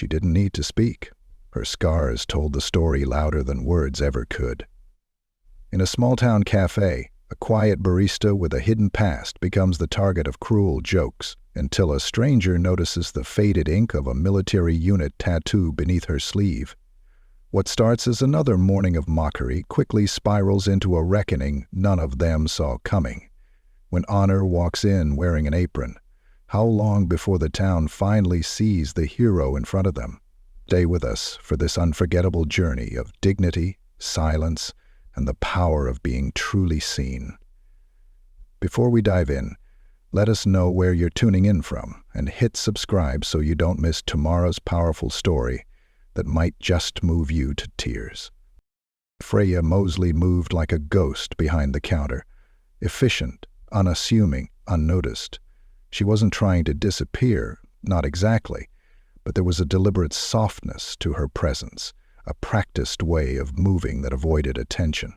She didn't need to speak. Her scars told the story louder than words ever could. In a small-town café, a quiet barista with a hidden past becomes the target of cruel jokes until a stranger notices the faded ink of a military unit tattoo beneath her sleeve. What starts as another morning of mockery quickly spirals into a reckoning none of them saw coming. When honor walks in wearing an apron, how long before the town finally sees the hero in front of them? Stay with us for this unforgettable journey of dignity, silence, and the power of being truly seen. Before we dive in, let us know where you're tuning in from and hit subscribe so you don't miss tomorrow's powerful story that might just move you to tears. Freya Mosley moved like a ghost behind the counter, efficient, unassuming, unnoticed. She wasn't trying to disappear, not exactly, but there was a deliberate softness to her presence, a practiced way of moving that avoided attention.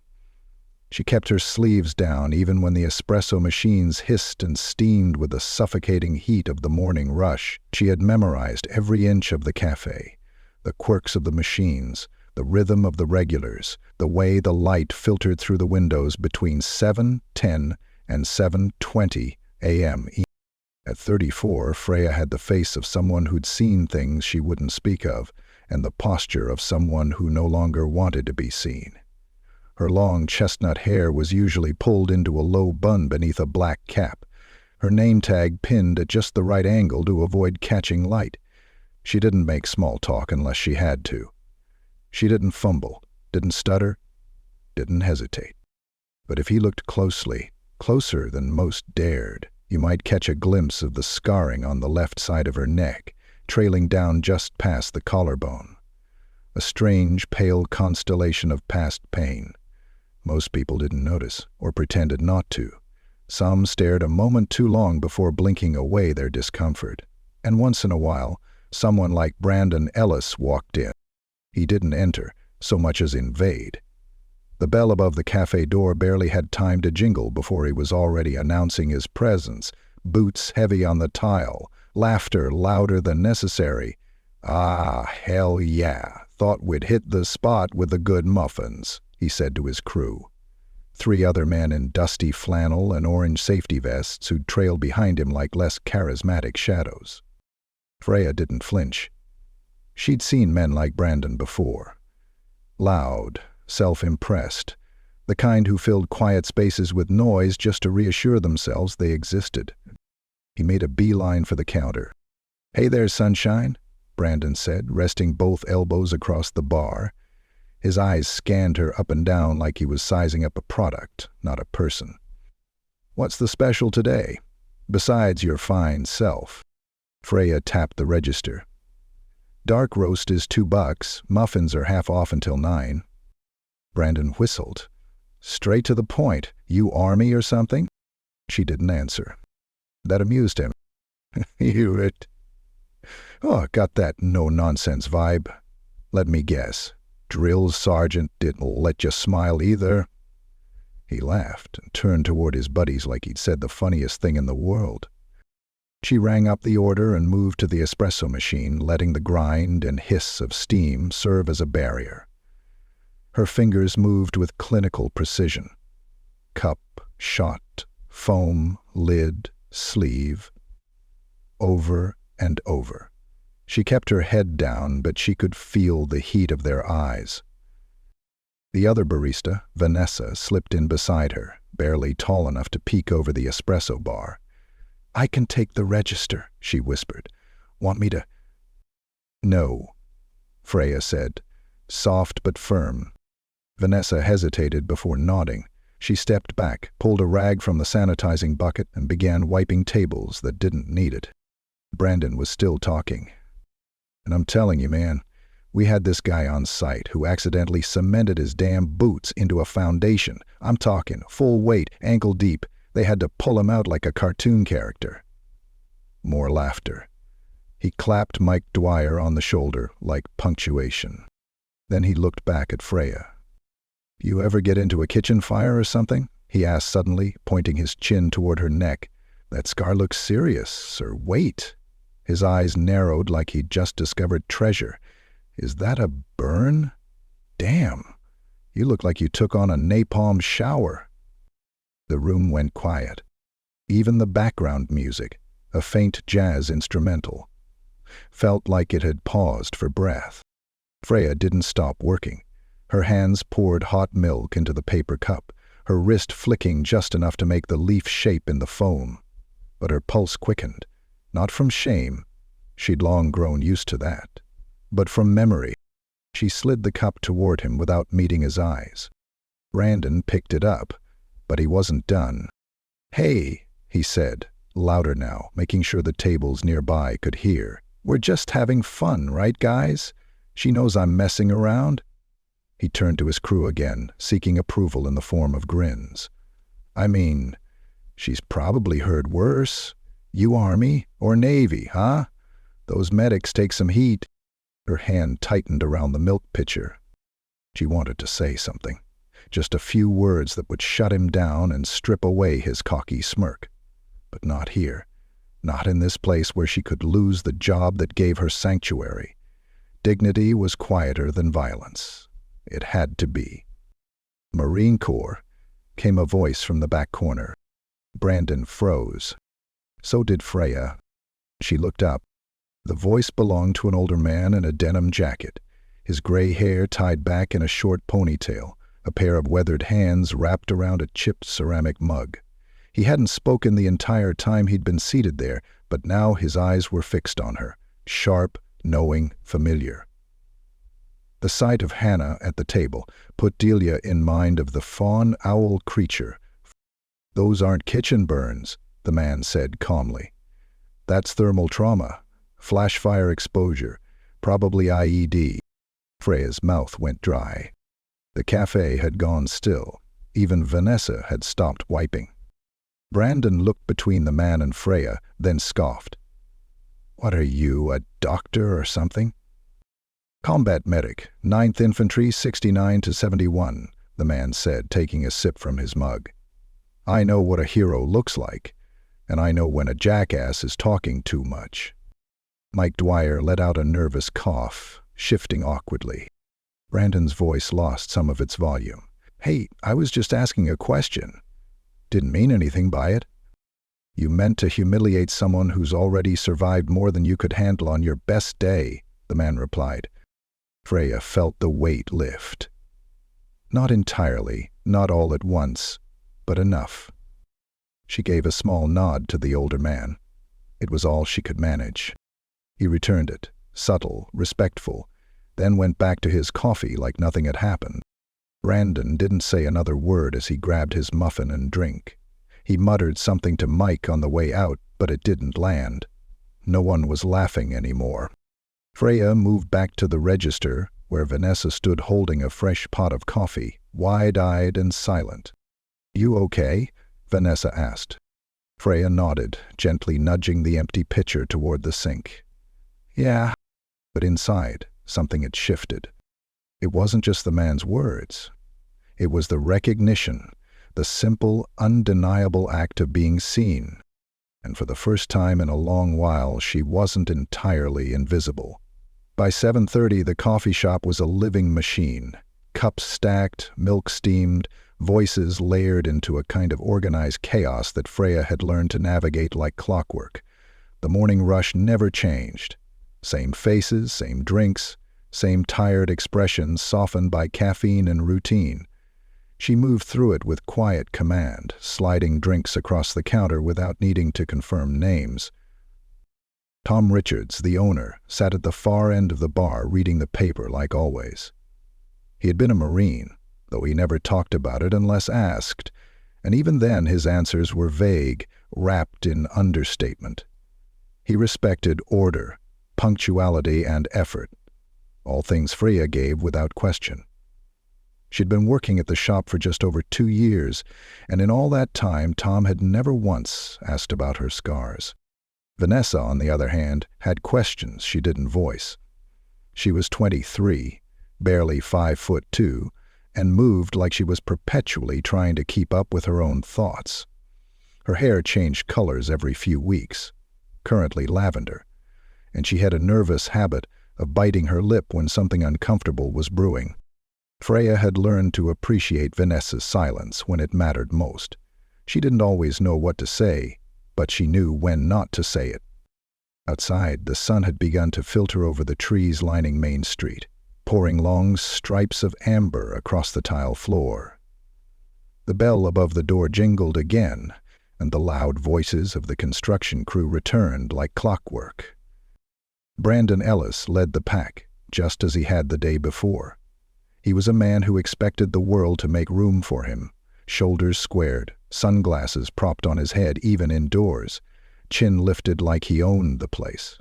She kept her sleeves down even when the espresso machines hissed and steamed with the suffocating heat of the morning rush. She had memorized every inch of the cafe, the quirks of the machines, the rhythm of the regulars, the way the light filtered through the windows between 7:10 and 7:20 a.m. At 34, Freya had the face of someone who'd seen things she wouldn't speak of, and the posture of someone who no longer wanted to be seen. Her long chestnut hair was usually pulled into a low bun beneath a black cap, her name tag pinned at just the right angle to avoid catching light. She didn't make small talk unless she had to. She didn't fumble, didn't stutter, didn't hesitate. But if he looked closely, closer than most dared, you might catch a glimpse of the scarring on the left side of her neck, trailing down just past the collarbone. A strange, pale constellation of past pain. Most people didn't notice, or pretended not to. Some stared a moment too long before blinking away their discomfort. And once in a while, someone like Brandon Ellis walked in. He didn't enter, so much as invade. The bell above the cafe door barely had time to jingle before he was already announcing his presence, boots heavy on the tile, laughter louder than necessary. "Ah, hell yeah, thought we'd hit the spot with the good muffins," he said to his crew. 3 other men in dusty flannel and orange safety vests who trailed behind him like less charismatic shadows. Freya didn't flinch. She'd seen men like Brandon before. Loud, self-impressed, the kind who filled quiet spaces with noise just to reassure themselves they existed. He made a beeline for the counter. "Hey there, sunshine," Brandon said, resting both elbows across the bar. His eyes scanned her up and down like he was sizing up a product, not a person. "What's the special today, besides your fine self?" Freya tapped the register. "Dark roast is $2, muffins are half off until 9. Brandon whistled. "Straight to the point. You Army or something?" She didn't answer. That amused him. Got that no-nonsense vibe. Let me guess. Drill sergeant didn't let you smile either." He laughed and turned toward his buddies like he'd said the funniest thing in the world. She rang up the order and moved to the espresso machine, letting the grind and hiss of steam serve as a barrier. Her fingers moved with clinical precision. Cup, shot, foam, lid, sleeve. Over and over. She kept her head down, but she could feel the heat of their eyes. The other barista, Vanessa, slipped in beside her, barely tall enough to peek over the espresso bar. "I can take the register," she whispered. "Want me to—" "No," Freya said, soft but firm. Vanessa hesitated before nodding. She stepped back, pulled a rag from the sanitizing bucket, and began wiping tables that didn't need it. Brandon was still talking. "And I'm telling you, man, we had this guy on site who accidentally cemented his damn boots into a foundation. I'm talking full weight, ankle deep. They had to pull him out like a cartoon character." More laughter. He clapped Mike Dwyer on the shoulder like punctuation. Then he looked back at Freya. "You ever get into a kitchen fire or something?" he asked suddenly, pointing his chin toward her neck. "That scar looks serious, or wait." His eyes narrowed like he'd just discovered treasure. "Is that a burn? Damn, you look like you took on a napalm shower." The room went quiet. Even the background music, a faint jazz instrumental, felt like it had paused for breath. Freya didn't stop working. Her hands poured hot milk into the paper cup, her wrist flicking just enough to make the leaf shape in the foam. But her pulse quickened, not from shame, she'd long grown used to that, but from memory. She slid the cup toward him without meeting his eyes. Brandon picked it up, but he wasn't done. "Hey," he said, louder now, making sure the tables nearby could hear. "We're just having fun, right, guys? She knows I'm messing around." He turned to his crew again, seeking approval in the form of grins. "I mean, she's probably heard worse. You Army or Navy, huh? Those medics take some heat." Her hand tightened around the milk pitcher. She wanted to say something, just a few words that would shut him down and strip away his cocky smirk. But not here, not in this place where she could lose the job that gave her sanctuary. Dignity was quieter than violence. It had to be. "Marine Corps," came a voice from the back corner. Brandon froze. So did Freya. She looked up. The voice belonged to an older man in a denim jacket, his gray hair tied back in a short ponytail, a pair of weathered hands wrapped around a chipped ceramic mug. He hadn't spoken the entire time he'd been seated there, but now his eyes were fixed on her, sharp, knowing, familiar. The sight of Hannah at the table put Delia in mind of the fawn-owl creature. "Those aren't kitchen burns," the man said calmly. "That's thermal trauma, flash fire exposure, probably IED." Freya's mouth went dry. The cafe had gone still. Even Vanessa had stopped wiping. Brandon looked between the man and Freya, then scoffed. "What are you, a doctor or something?" "Combat medic, 9th Infantry, 69 to 71, the man said, taking a sip from his mug. "I know what a hero looks like, and I know when a jackass is talking too much." Mike Dwyer let out a nervous cough, shifting awkwardly. Brandon's voice lost some of its volume. "Hey, I was just asking a question. Didn't mean anything by it." "You meant to humiliate someone who's already survived more than you could handle on your best day," the man replied. Freya felt the weight lift. Not entirely, not all at once, but enough. She gave a small nod to the older man. It was all she could manage. He returned it, subtle, respectful, then went back to his coffee like nothing had happened. Brandon didn't say another word as he grabbed his muffin and drink. He muttered something to Mike on the way out, but it didn't land. No one was laughing anymore. Freya moved back to the register, where Vanessa stood holding a fresh pot of coffee, wide-eyed and silent. "You okay?" Vanessa asked. Freya nodded, gently nudging the empty pitcher toward the sink. "Yeah." But inside, something had shifted. It wasn't just the man's words. It was the recognition, the simple, undeniable act of being seen. And for the first time in a long while, she wasn't entirely invisible. By 7:30, the coffee shop was a living machine. Cups stacked, milk steamed, voices layered into a kind of organized chaos that Freya had learned to navigate like clockwork. The morning rush never changed. Same faces, same drinks, same tired expressions softened by caffeine and routine. She moved through it with quiet command, sliding drinks across the counter without needing to confirm names. Tom Richards, the owner, sat at the far end of the bar reading the paper like always. He had been a Marine, though he never talked about it unless asked, and even then his answers were vague, wrapped in understatement. He respected order, punctuality, and effort, all things Freya gave without question. She'd been working at the shop for just over 2 years, and in all that time Tom had never once asked about her scars. Vanessa, on the other hand, had questions she didn't voice. She was 23, barely 5'2", and moved like she was perpetually trying to keep up with her own thoughts. Her hair changed colors every few weeks, currently lavender, and she had a nervous habit of biting her lip when something uncomfortable was brewing. Freya had learned to appreciate Vanessa's silence when it mattered most. She didn't always know what to say, but she knew when not to say it. Outside, the sun had begun to filter over the trees lining Main Street, pouring long stripes of amber across the tile floor. The bell above the door jingled again, and the loud voices of the construction crew returned like clockwork. Brandon Ellis led the pack, just as he had the day before. He was a man who expected the world to make room for him, shoulders squared, sunglasses propped on his head even indoors, chin lifted like he owned the place.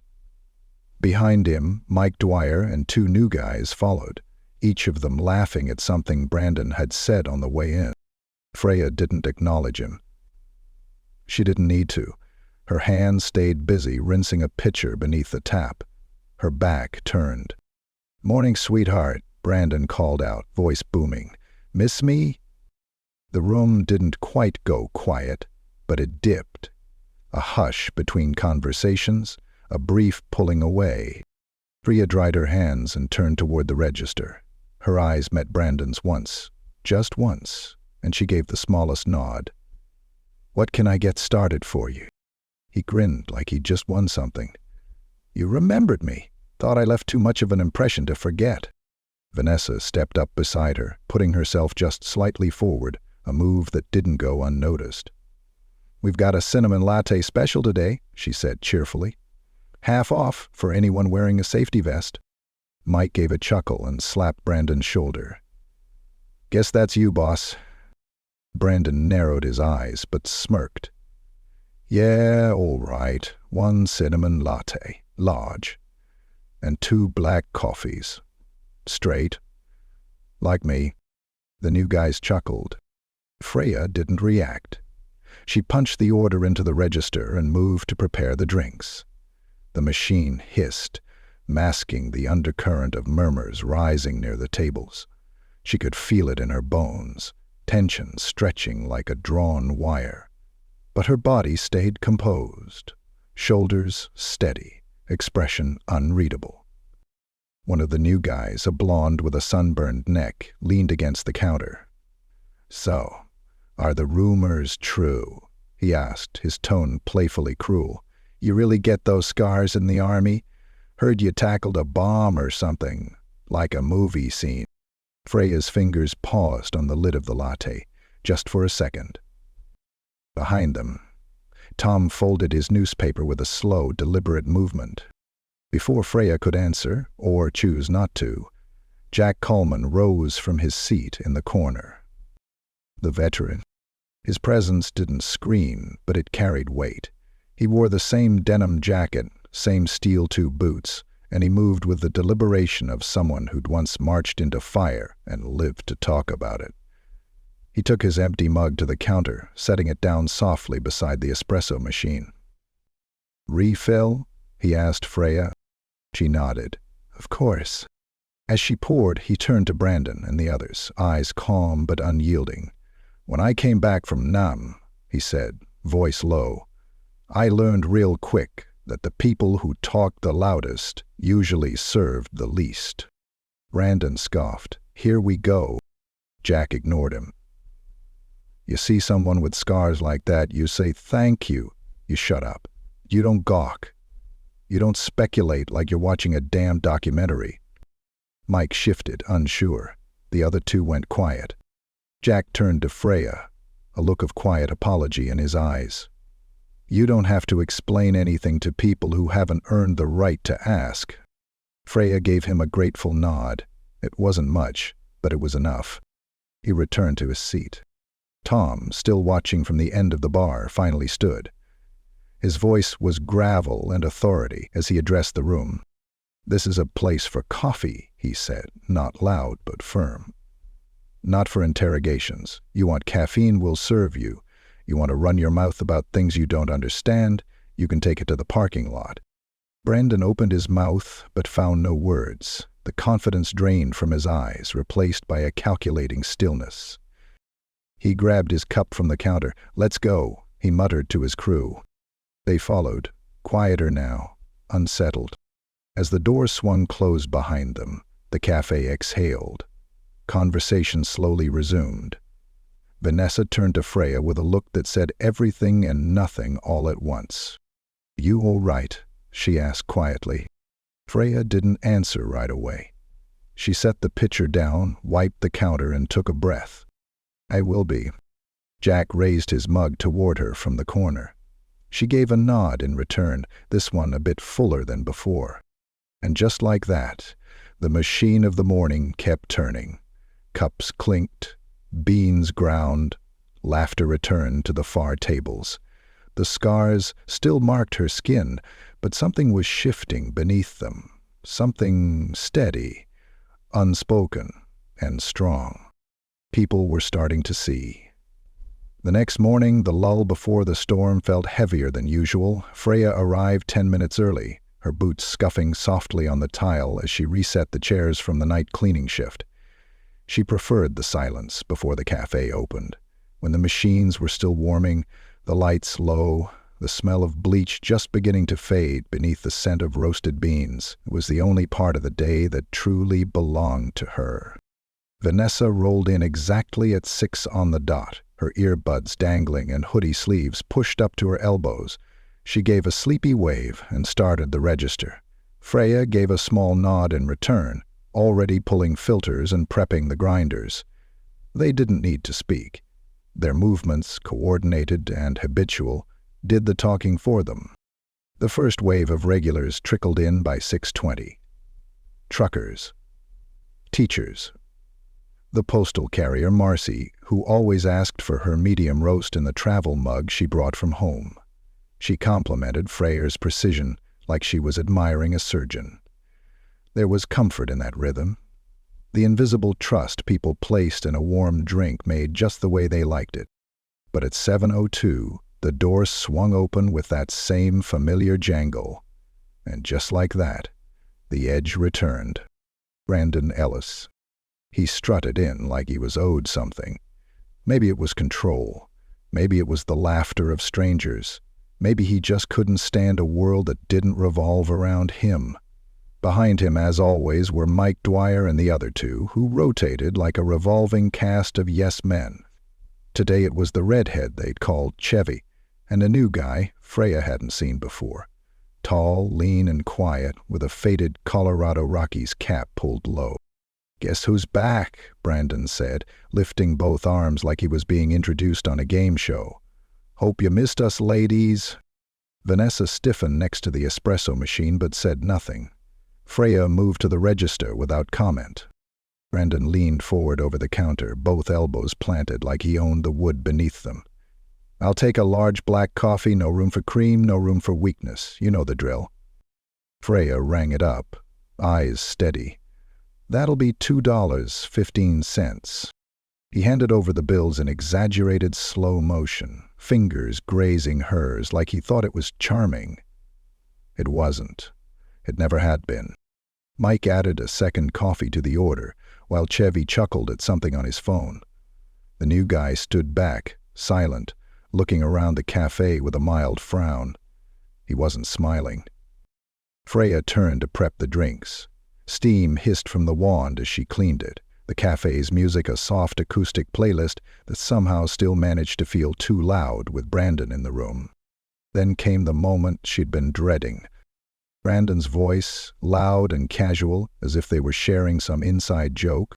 Behind him, Mike Dwyer and two new guys followed, each of them laughing at something Brandon had said on the way in. Freya didn't acknowledge him. She didn't need to. Her hands stayed busy rinsing a pitcher beneath the tap. Her back turned. "Morning, sweetheart," Brandon called out, voice booming. "Miss me?" The room didn't quite go quiet, but it dipped. A hush between conversations, a brief pulling away. Freya dried her hands and turned toward the register. Her eyes met Brandon's once, just once, and she gave the smallest nod. "What can I get started for you?" He grinned like he'd just won something. "You remembered me. Thought I left too much of an impression to forget." Vanessa stepped up beside her, putting herself just slightly forward, a move that didn't go unnoticed. "We've got a cinnamon latte special today," she said cheerfully. "Half off for anyone wearing a safety vest." Mike gave a chuckle and slapped Brandon's shoulder. "Guess that's you, boss." Brandon narrowed his eyes, but smirked. "Yeah, all right. 1 cinnamon latte, large, and 2 black coffees. Straight. Like me." The new guys chuckled. Freya didn't react. She punched the order into the register and moved to prepare the drinks. The machine hissed, masking the undercurrent of murmurs rising near the tables. She could feel it in her bones, tension stretching like a drawn wire. But her body stayed composed, shoulders steady, expression unreadable. One of the new guys, a blonde with a sunburned neck, leaned against the counter. "So, are the rumors true?" he asked, his tone playfully cruel. "You really get those scars in the army? Heard you tackled a bomb or something, like a movie scene." Freya's fingers paused on the lid of the latte, just for a second. Behind them, Tom folded his newspaper with a slow, deliberate movement. Before Freya could answer, or choose not to, Jack Coleman rose from his seat in the corner. The veteran. His presence didn't scream, but it carried weight. He wore the same denim jacket, same steel-toe boots, and he moved with the deliberation of someone who'd once marched into fire and lived to talk about it. He took his empty mug to the counter, setting it down softly beside the espresso machine. "Refill?" he asked Freya. She nodded. "Of course." As she poured, he turned to Brandon and the others, eyes calm but unyielding. "When I came back from Nam," he said, voice low, "I learned real quick that the people who talked the loudest usually served the least." Brandon scoffed. "Here we go." Jack ignored him. "You see someone with scars like that, you say thank you. You shut up. You don't gawk. You don't speculate like you're watching a damn documentary." Mike shifted, unsure. The other two went quiet. Jack turned to Freya, a look of quiet apology in his eyes. "You don't have to explain anything to people who haven't earned the right to ask." Freya gave him a grateful nod. It wasn't much, but it was enough. He returned to his seat. Tom, still watching from the end of the bar, finally stood. His voice was gravel and authority as he addressed the room. "This is a place for coffee," he said, not loud but firm. "Not for interrogations. You want caffeine, we'll serve you. You want to run your mouth about things you don't understand, you can take it to the parking lot." Brandon opened his mouth but found no words. The confidence drained from his eyes, replaced by a calculating stillness. He grabbed his cup from the counter. "Let's go," he muttered to his crew. They followed, quieter now, unsettled. As the door swung closed behind them, the cafe exhaled. Conversation slowly resumed. Vanessa turned to Freya with a look that said everything and nothing all at once. "You all right?" she asked quietly. Freya didn't answer right away. She set the pitcher down, wiped the counter, and took a breath. "I will be." Jack raised his mug toward her from the corner. She gave a nod in return, this one a bit fuller than before. And just like that, the machine of the morning kept turning. Cups clinked, beans ground, laughter returned to the far tables. The scars still marked her skin, but something was shifting beneath them, something steady, unspoken, and strong. People were starting to see. The next morning, the lull before the storm felt heavier than usual. Freya arrived 10 minutes early, her boots scuffing softly on the tile as she reset the chairs from the night cleaning shift. She preferred the silence before the cafe opened, when the machines were still warming, the lights low, the smell of bleach just beginning to fade beneath the scent of roasted beans. It was the only part of the day that truly belonged to her. Vanessa rolled in exactly at 6 on the dot, her earbuds dangling and hoodie sleeves pushed up to her elbows. She gave a sleepy wave and started the register. Freya gave a small nod in return, already pulling filters and prepping the grinders. They didn't need to speak. Their movements, coordinated and habitual, did the talking for them. The first wave of regulars trickled in by 6:20. Truckers. Teachers. The postal carrier, Marcy, who always asked for her medium roast in the travel mug she brought from home. She complimented Freya's precision like she was admiring a surgeon. There was comfort in that rhythm. The invisible trust people placed in a warm drink made just the way they liked it. But at 7:02, the door swung open with that same familiar jangle. And just like that, the edge returned. Brandon Ellis. He strutted in like he was owed something. Maybe it was control. Maybe it was the laughter of strangers. Maybe he just couldn't stand a world that didn't revolve around him. Behind him, as always, were Mike Dwyer and the other two, who rotated like a revolving cast of yes men. Today it was the redhead they'd called Chevy, and a new guy Freya hadn't seen before. Tall, lean, and quiet, with a faded Colorado Rockies cap pulled low. "Guess who's back?" Brandon said, lifting both arms like he was being introduced on a game show. "Hope you missed us, ladies." Vanessa stiffened next to the espresso machine but said nothing. Freya moved to the register without comment. Brandon leaned forward over the counter, both elbows planted like he owned the wood beneath them. "I'll take a large black coffee, no room for cream, no room for weakness. You know the drill." Freya rang it up, eyes steady. "That'll be $2.15. He handed over the bills in exaggerated slow motion, fingers grazing hers like he thought it was charming. It wasn't. It never had been. Mike added a second coffee to the order, while Chevy chuckled at something on his phone. The new guy stood back, silent, looking around the cafe with a mild frown. He wasn't smiling. Freya turned to prep the drinks. Steam hissed from the wand as she cleaned it, the cafe's music a soft acoustic playlist that somehow still managed to feel too loud with Brandon in the room. Then came the moment she'd been dreading. Brandon's voice, loud and casual, as if they were sharing some inside joke.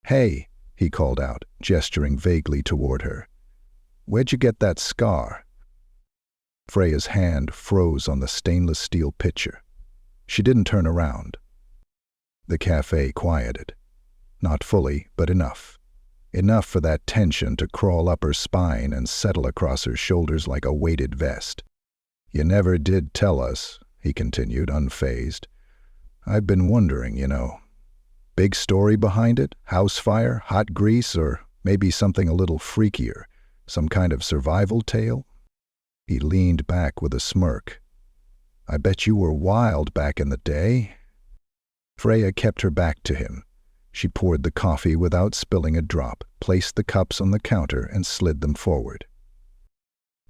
"Hey," he called out, gesturing vaguely toward her. "Where'd you get that scar?" Freya's hand froze on the stainless steel pitcher. She didn't turn around. The cafe quieted. Not fully, but enough. Enough for that tension to crawl up her spine and settle across her shoulders like a weighted vest. "You never did tell us," he continued, unfazed. "I've been wondering, you know. Big story behind it? House fire? Hot grease? Or maybe something a little freakier? Some kind of survival tale?" He leaned back with a smirk. "I bet you were wild back in the day." Freya kept her back to him. She poured the coffee without spilling a drop, placed the cups on the counter, and slid them forward.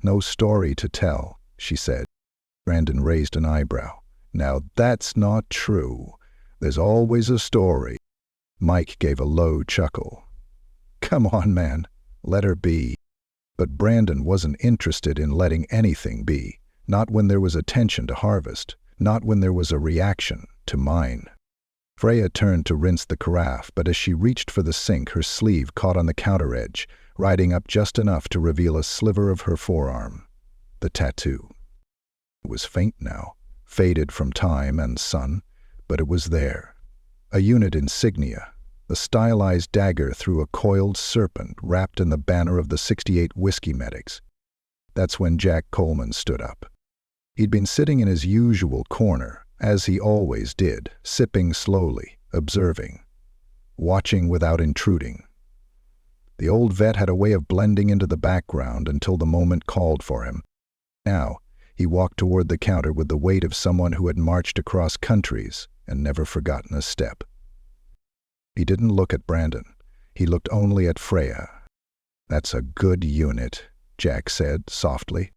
"No story to tell," she said. Brandon raised an eyebrow. Now that's not true. There's always a story. Mike gave a low chuckle. Come on, man. Let her be. But Brandon wasn't interested in letting anything be. Not when there was attention to harvest. Not when there was a reaction to mine. Freya turned to rinse the carafe, but as she reached for the sink, her sleeve caught on the counter edge, riding up just enough to reveal a sliver of her forearm. The tattoo. It was faint now, faded from time and sun, but it was there. A unit insignia, the stylized dagger through a coiled serpent wrapped in the banner of the 68 Whiskey Medics. That's when Jack Coleman stood up. He'd been sitting in his usual corner, as he always did, sipping slowly, observing, watching without intruding. The old vet had a way of blending into the background until the moment called for him. Now, he walked toward the counter with the weight of someone who had marched across countries and never forgotten a step. He didn't look at Brandon. He looked only at Freya. That's a good unit, Jack said softly.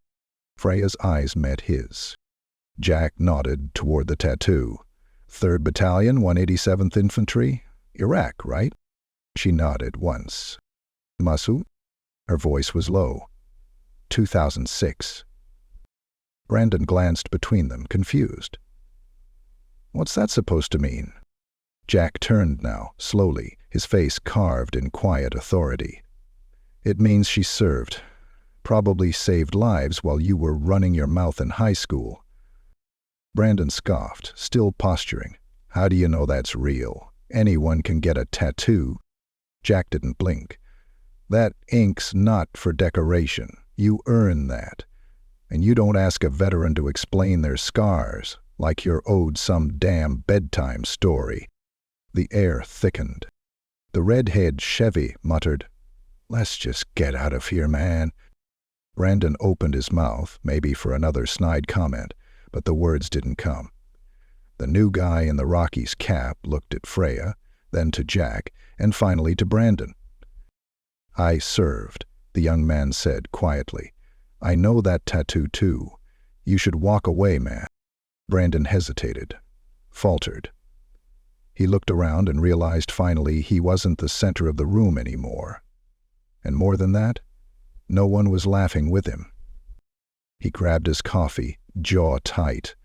Freya's eyes met his. Jack nodded toward the tattoo. 3rd Battalion, 187th Infantry, Iraq, right? She nodded once. Masu? Her voice was low. 2006. Brandon glanced between them, confused. What's that supposed to mean? Jack turned now, slowly, his face carved in quiet authority. It means she served. Probably saved lives while you were running your mouth in high school. Brandon scoffed, still posturing. How do you know that's real? Anyone can get a tattoo. Jack didn't blink. That ink's not for decoration. You earn that. And you don't ask a veteran to explain their scars like you're owed some damn bedtime story. The air thickened. The red-haired Chevy muttered, "Let's just get out of here, man." Brandon opened his mouth, maybe for another snide comment, but the words didn't come. The new guy in the Rockies cap looked at Freya, then to Jack, and finally to Brandon. "I served," the young man said quietly. "I know that tattoo too. You should walk away, man." Brandon hesitated, faltered. He looked around and realized finally he wasn't the center of the room anymore. And more than that, no one was laughing with him. He grabbed his coffee, jaw tight.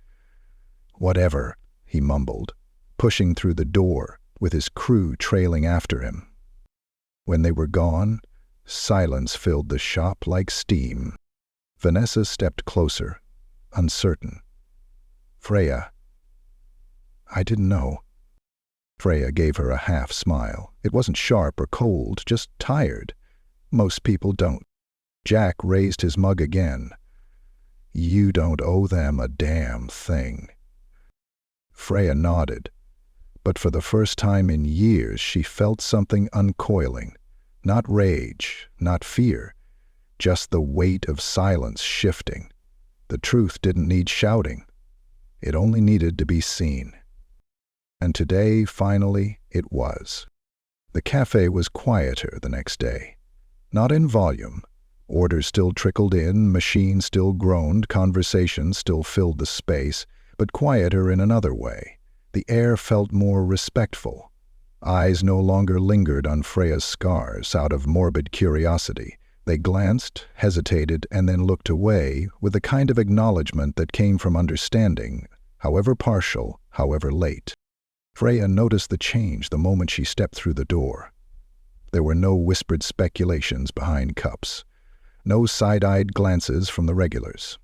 "Whatever," he mumbled, pushing through the door, with his crew trailing after him. When they were gone, silence filled the shop like steam. Vanessa stepped closer, uncertain. "Freya, I didn't know." Freya gave her a half-smile. It wasn't sharp or cold, just tired. Most people don't. Jack raised his mug again. "You don't owe them a damn thing." Freya nodded, but for the first time in years she felt something uncoiling. Not rage, not fear, just the weight of silence shifting. The truth didn't need shouting. It only needed to be seen. And today, finally, it was. The cafe was quieter the next day. Not in volume. Orders still trickled in, machines still groaned, conversation still filled the space, but quieter in another way. The air felt more respectful. Eyes no longer lingered on Freya's scars out of morbid curiosity. They glanced, hesitated, and then looked away with a kind of acknowledgement that came from understanding, however partial, however late. Freya noticed the change the moment she stepped through the door. There were no whispered speculations behind cups, no side-eyed glances from the regulars.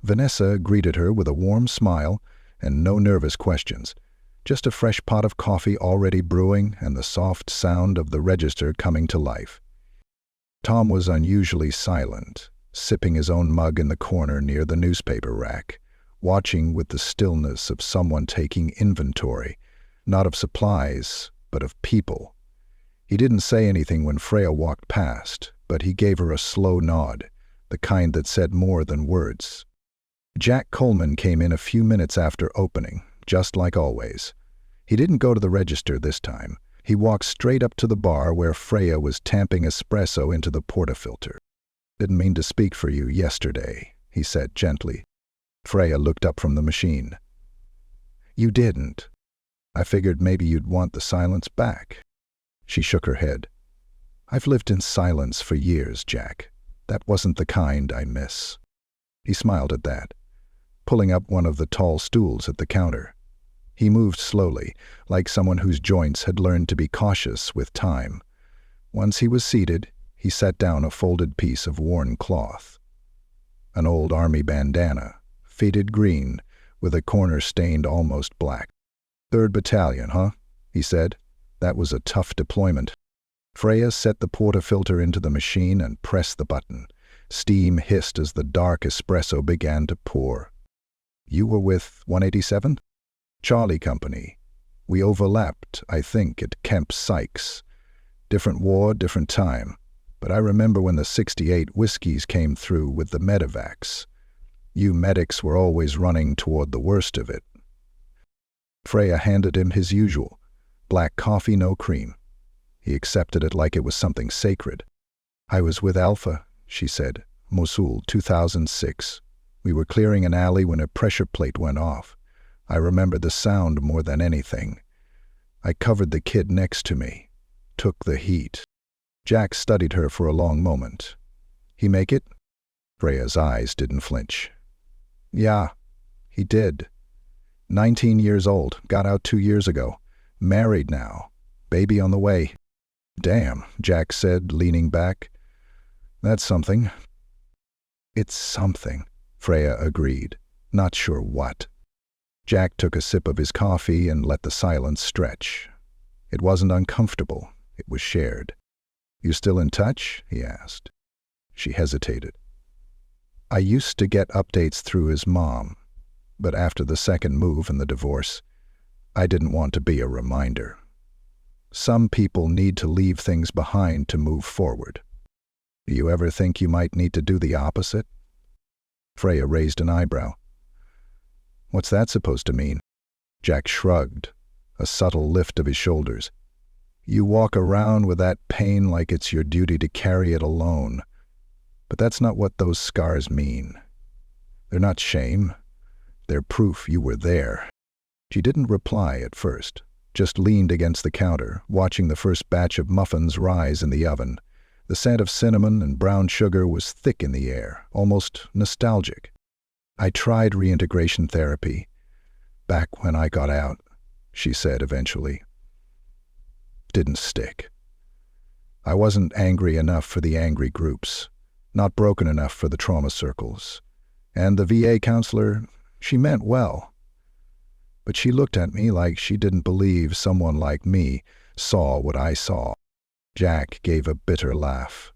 Vanessa greeted her with a warm smile and no nervous questions, just a fresh pot of coffee already brewing and the soft sound of the register coming to life. Tom was unusually silent, sipping his own mug in the corner near the newspaper rack, watching with the stillness of someone taking inventory, not of supplies, but of people. He didn't say anything when Freya walked past, but he gave her a slow nod, the kind that said more than words. Jack Coleman came in a few minutes after opening, just like always. He didn't go to the register this time. He walked straight up to the bar where Freya was tamping espresso into the portafilter. "Didn't mean to speak for you yesterday," he said gently. Freya looked up from the machine. You didn't. I figured maybe you'd want the silence back. She shook her head. I've lived in silence for years, Jack. That wasn't the kind I miss. He smiled at that, pulling up one of the tall stools at the counter. He moved slowly, like someone whose joints had learned to be cautious with time. Once he was seated, he set down a folded piece of worn cloth. An old army bandana, faded green, with a corner stained almost black. 3rd Battalion, huh? He said. That was a tough deployment. Freya set the portafilter into the machine and pressed the button. Steam hissed as the dark espresso began to pour. You were with 187? Charlie Company. We overlapped, I think, at Kemp Sykes. Different war, different time. But I remember when the 68 Whiskies came through with the medevacs. You medics were always running toward the worst of it. Freya handed him his usual. Black coffee, no cream. He accepted it like it was something sacred. I was with Alpha, she said. Mosul, 2006. We were clearing an alley when a pressure plate went off. I remember the sound more than anything. I covered the kid next to me. Took the heat. Jack studied her for a long moment. He make it? Freya's eyes didn't flinch. Yeah, he did. 19 years old, got out 2 years ago. Married now. Baby on the way. Damn, Jack said, leaning back. That's something. It's something, Freya agreed, not sure what. Jack took a sip of his coffee and let the silence stretch. It wasn't uncomfortable. It was shared. You still in touch? He asked. She hesitated. I used to get updates through his mom, but after the second move and the divorce, I didn't want to be a reminder. Some people need to leave things behind to move forward. Do you ever think you might need to do the opposite? Freya raised an eyebrow. What's that supposed to mean? Jack shrugged, a subtle lift of his shoulders. You walk around with that pain like it's your duty to carry it alone. But that's not what those scars mean. They're not shame. They're proof you were there. She didn't reply at first, just leaned against the counter, watching the first batch of muffins rise in the oven. The scent of cinnamon and brown sugar was thick in the air, almost nostalgic. I tried reintegration therapy back when I got out, she said eventually. Didn't stick. I wasn't angry enough for the angry groups, not broken enough for the trauma circles. And the VA counselor, she meant well. But she looked at me like she didn't believe someone like me saw what I saw. Jack gave a bitter laugh.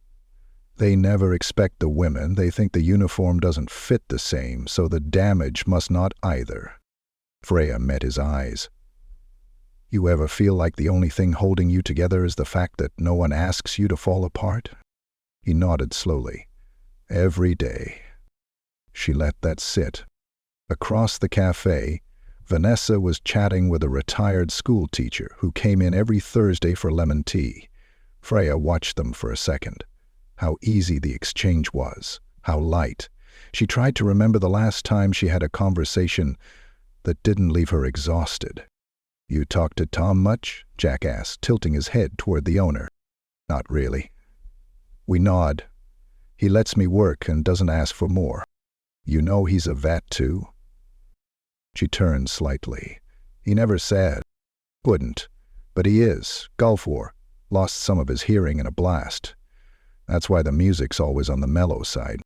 They never expect the women. They think the uniform doesn't fit the same, so the damage must not either. Freya met his eyes. You ever feel like the only thing holding you together is the fact that no one asks you to fall apart? He nodded slowly. Every day. She let that sit. Across the cafe, Vanessa was chatting with a retired school teacher who came in every Thursday for lemon tea. Freya watched them for a second. How easy the exchange was. How light. She tried to remember the last time she had a conversation that didn't leave her exhausted. You talk to Tom much? Jack asked, tilting his head toward the owner. Not really. We nod. He lets me work and doesn't ask for more. You know he's a vet too? She turned slightly. He never said. Wouldn't. But he is. Gulf War. Lost some of his hearing in a blast. That's why the music's always on the mellow side.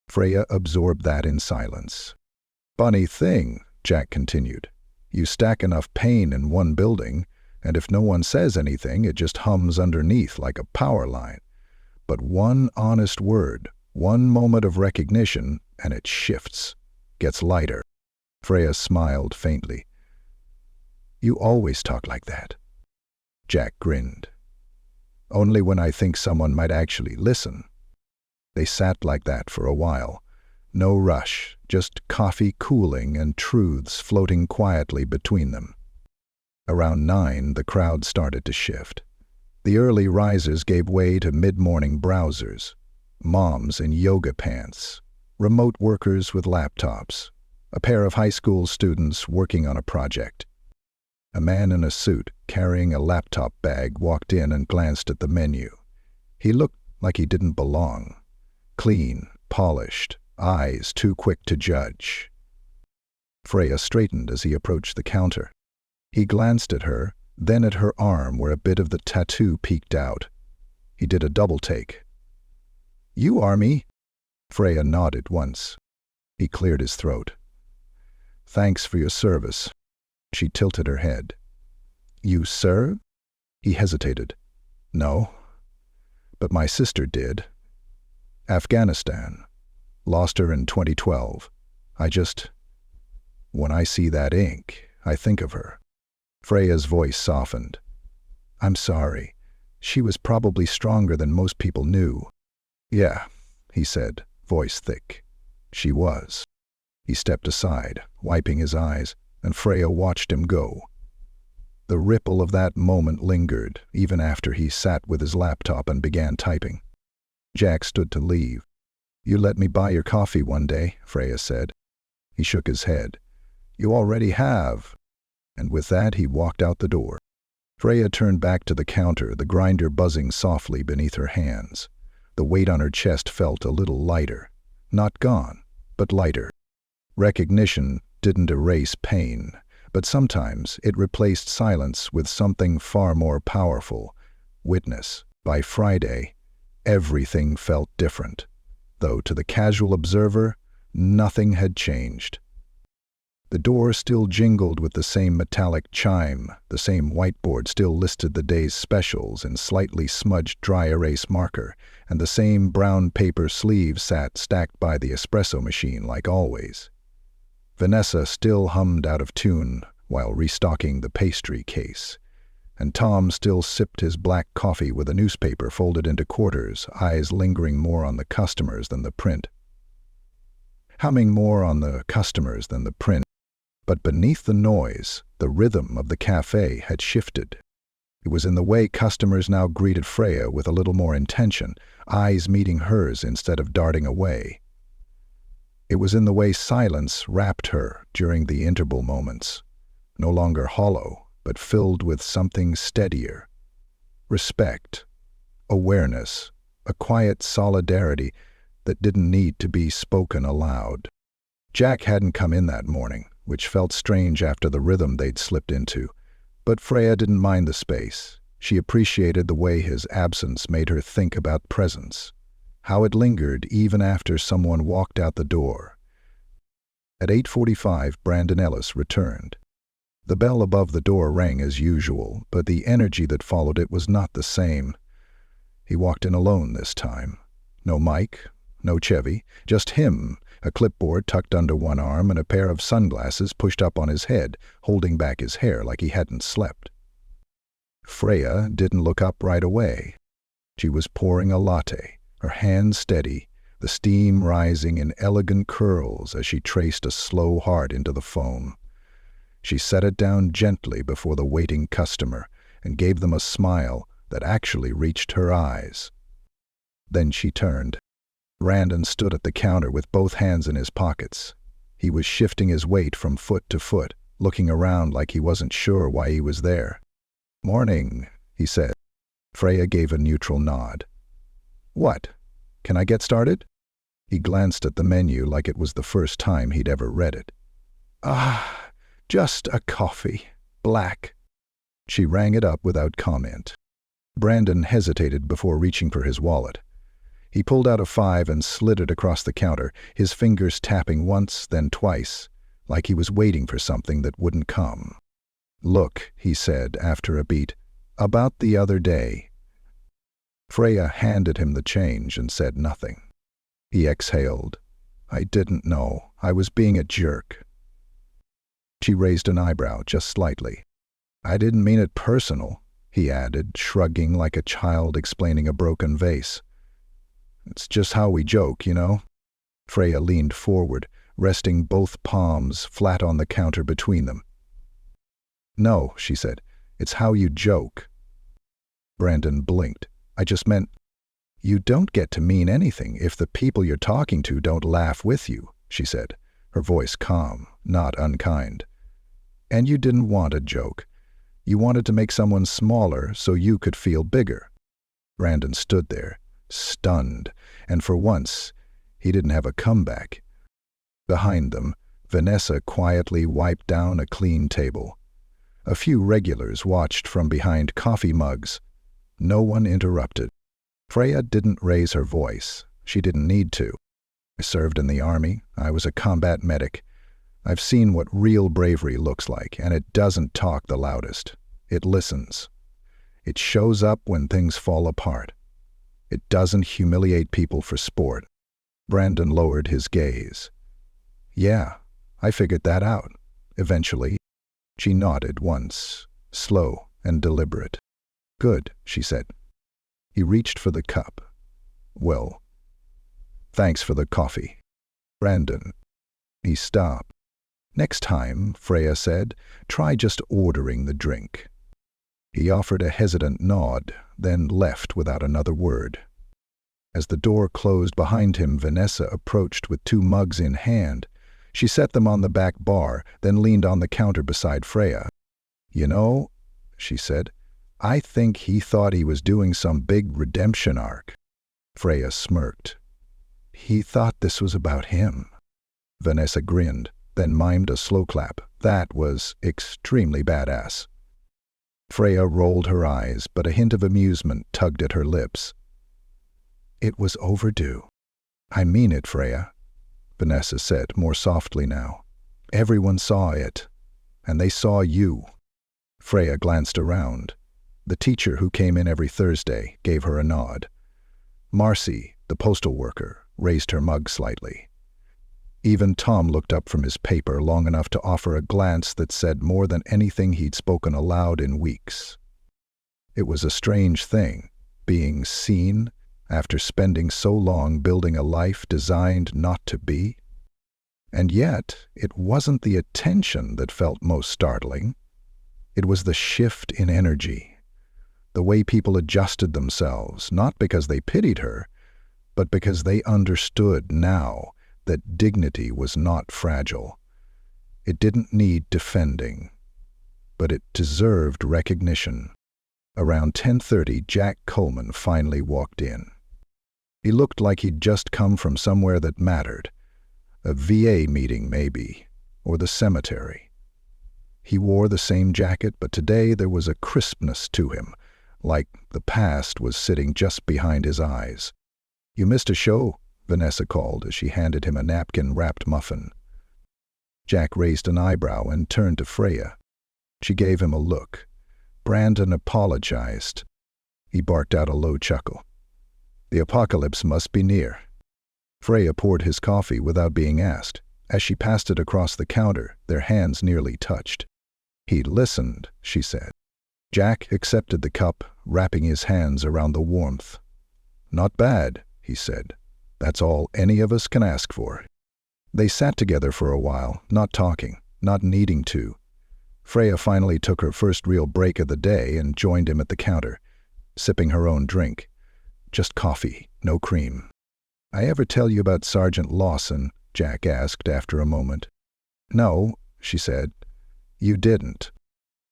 Freya absorbed that in silence. Funny thing, Jack continued. You stack enough pain in one building, and if no one says anything, it just hums underneath like a power line. But one honest word, one moment of recognition, and it shifts, gets lighter. Freya smiled faintly. You always talk like that. Jack grinned. Only when I think someone might actually listen. They sat like that for a while. No rush, just coffee cooling and truths floating quietly between them. Around 9, the crowd started to shift. The early risers gave way to mid-morning browsers, moms in yoga pants, remote workers with laptops. a pair of high school students working on a project. A man in a suit, carrying a laptop bag, walked in and glanced at the menu. He looked like he didn't belong. Clean, polished, eyes too quick to judge. Freya straightened as he approached the counter. He glanced at her, then at her arm where a bit of the tattoo peeked out. He did a double take. "You are me?" Freya nodded once. He cleared his throat. "Thanks for your service." She tilted her head. "You serve?" He hesitated. "No. But my sister did. Afghanistan. Lost her in 2012. When I see that ink, I think of her." Freya's voice softened. "I'm sorry. She was probably stronger than most people knew." "Yeah," he said, voice thick. "She was." He stepped aside, wiping his eyes, and Freya watched him go. The ripple of that moment lingered, even after he sat with his laptop and began typing. Jack stood to leave. "You let me buy your coffee one day," Freya said. He shook his head. "You already have." And with that he walked out the door. Freya turned back to the counter, the grinder buzzing softly beneath her hands. The weight on her chest felt a little lighter. Not gone, but lighter. Recognition didn't erase pain, but sometimes it replaced silence with something far more powerful: witness. By Friday, everything felt different, though to the casual observer, nothing had changed. The door still jingled with the same metallic chime, the same whiteboard still listed the day's specials in slightly smudged dry erase marker, and the same brown paper sleeve sat stacked by the espresso machine like always. Vanessa still hummed out of tune while restocking the pastry case, and Tom still sipped his black coffee with a newspaper folded into quarters, eyes lingering more on the customers than the print. Humming more on the customers than the print. But beneath the noise, the rhythm of the café had shifted. It was in the way customers now greeted Freya with a little more intention, eyes meeting hers instead of darting away. It was in the way silence wrapped her during the interval moments, no longer hollow, but filled with something steadier. Respect, awareness, a quiet solidarity that didn't need to be spoken aloud. Jack hadn't come in that morning, which felt strange after the rhythm they'd slipped into, but Freya didn't mind the space. She appreciated the way his absence made her think about presence, how it lingered even after someone walked out the door. At 8:45, Brandon Ellis returned. The bell above the door rang as usual, but the energy that followed it was not the same. He walked in alone this time. No Mike, no Chevy, just him, a clipboard tucked under one arm and a pair of sunglasses pushed up on his head, holding back his hair like he hadn't slept. Freya didn't look up right away. She was pouring a latte, her hand steady, the steam rising in elegant curls as she traced a slow heart into the foam. She set it down gently before the waiting customer and gave them a smile that actually reached her eyes. Then she turned. Brandon stood at the counter with both hands in his pockets. He was shifting his weight from foot to foot, looking around like he wasn't sure why he was there. "Morning," he said. Freya gave a neutral nod. "What? Can I get started?" He glanced at the menu like it was the first time he'd ever read it. Just a coffee. Black." She rang it up without comment. Brandon hesitated before reaching for his wallet. He pulled out a 5 and slid it across the counter, his fingers tapping once, then twice, like he was waiting for something that wouldn't come. "Look," he said after a beat, "about the other day." Freya handed him the change and said nothing. He exhaled. "I didn't know. I was being a jerk." She raised an eyebrow just slightly. "I didn't mean it personal," he added, shrugging like a child explaining a broken vase. "It's just how we joke, you know." Freya leaned forward, resting both palms flat on the counter between them. "No," she said, "it's how you joke." Brandon blinked. "I just meant, you don't get to mean anything if the people you're talking to don't laugh with you," she said. her voice calm, not unkind. And you didn't want a joke. You wanted to make someone smaller so you could feel bigger. Brandon stood there, stunned, and for once, he didn't have a comeback. Behind them, Vanessa quietly wiped down a clean table. A few regulars watched from behind coffee mugs. No one interrupted. Freya didn't raise her voice. She didn't need to. I served in the army. I was a combat medic. I've seen what real bravery looks like, and it doesn't talk the loudest. It listens. It shows up when things fall apart. It doesn't humiliate people for sport. Brandon lowered his gaze. Yeah, I figured that out. Eventually. She nodded once, slow and deliberate. Good, she said. He reached for the cup. Well, thanks for the coffee. Brandon. He stopped. Next time, Freya said, try just ordering the drink. He offered a hesitant nod, then left without another word. As the door closed behind him, Vanessa approached with 2 mugs in hand. She set them on the back bar, then leaned on the counter beside Freya. You know, she said, I think he thought he was doing some big redemption arc. Freya smirked. He thought this was about him. Vanessa grinned, then mimed a slow clap. That was extremely badass. Freya rolled her eyes, but a hint of amusement tugged at her lips. It was overdue. I mean it, Freya, Vanessa said, more softly now. Everyone saw it, and they saw you. Freya glanced around. The teacher who came in every Thursday gave her a nod. Marcy, the postal worker, raised her mug slightly. Even Tom looked up from his paper long enough to offer a glance that said more than anything he'd spoken aloud in weeks. It was a strange thing, being seen after spending so long building a life designed not to be. And yet, it wasn't the attention that felt most startling. It was the shift in energy, the way people adjusted themselves, not because they pitied her, but because they understood now that dignity was not fragile. It didn't need defending, but it deserved recognition. Around 10:30, Jack Coleman finally walked in. He looked like he'd just come from somewhere that mattered. A VA meeting, maybe, or the cemetery. He wore the same jacket, but today there was a crispness to him, like the past was sitting just behind his eyes. You missed a show, Vanessa called as she handed him a napkin-wrapped muffin. Jack raised an eyebrow and turned to Freya. She gave him a look. Brandon apologized. He barked out a low chuckle. The apocalypse must be near. Freya poured his coffee without being asked. As she passed it across the counter, their hands nearly touched. He listened, she said. Jack accepted the cup, wrapping his hands around the warmth. Not bad, he said. That's all any of us can ask for. They sat together for a while, not talking, not needing to. Freya finally took her first real break of the day and joined him at the counter, sipping her own drink. Just coffee, no cream. I ever tell you about Sergeant Lawson? Jack asked after a moment. No, she said. You didn't.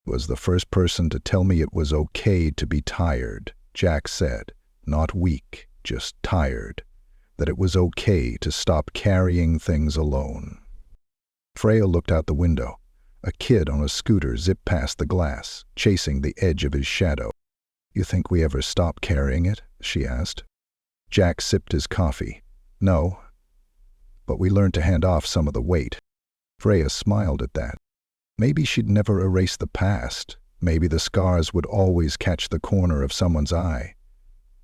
Was the first person to tell me it was okay to be tired, Jack said. Not weak, just tired. That it was okay to stop carrying things alone. Freya looked out the window. A kid on a scooter zipped past the glass, chasing the edge of his shadow. You think we ever stop carrying it? She asked. Jack sipped his coffee. No, but we learned to hand off some of the weight. Freya smiled at that. Maybe she'd never erase the past. Maybe the scars would always catch the corner of someone's eye.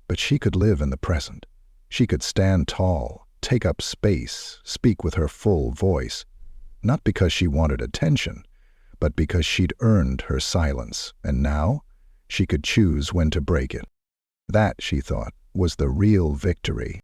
But she could live in the present. She could stand tall, take up space, speak with her full voice. Not because she wanted attention, but because she'd earned her silence, and now she could choose when to break it. That, she thought, was the real victory.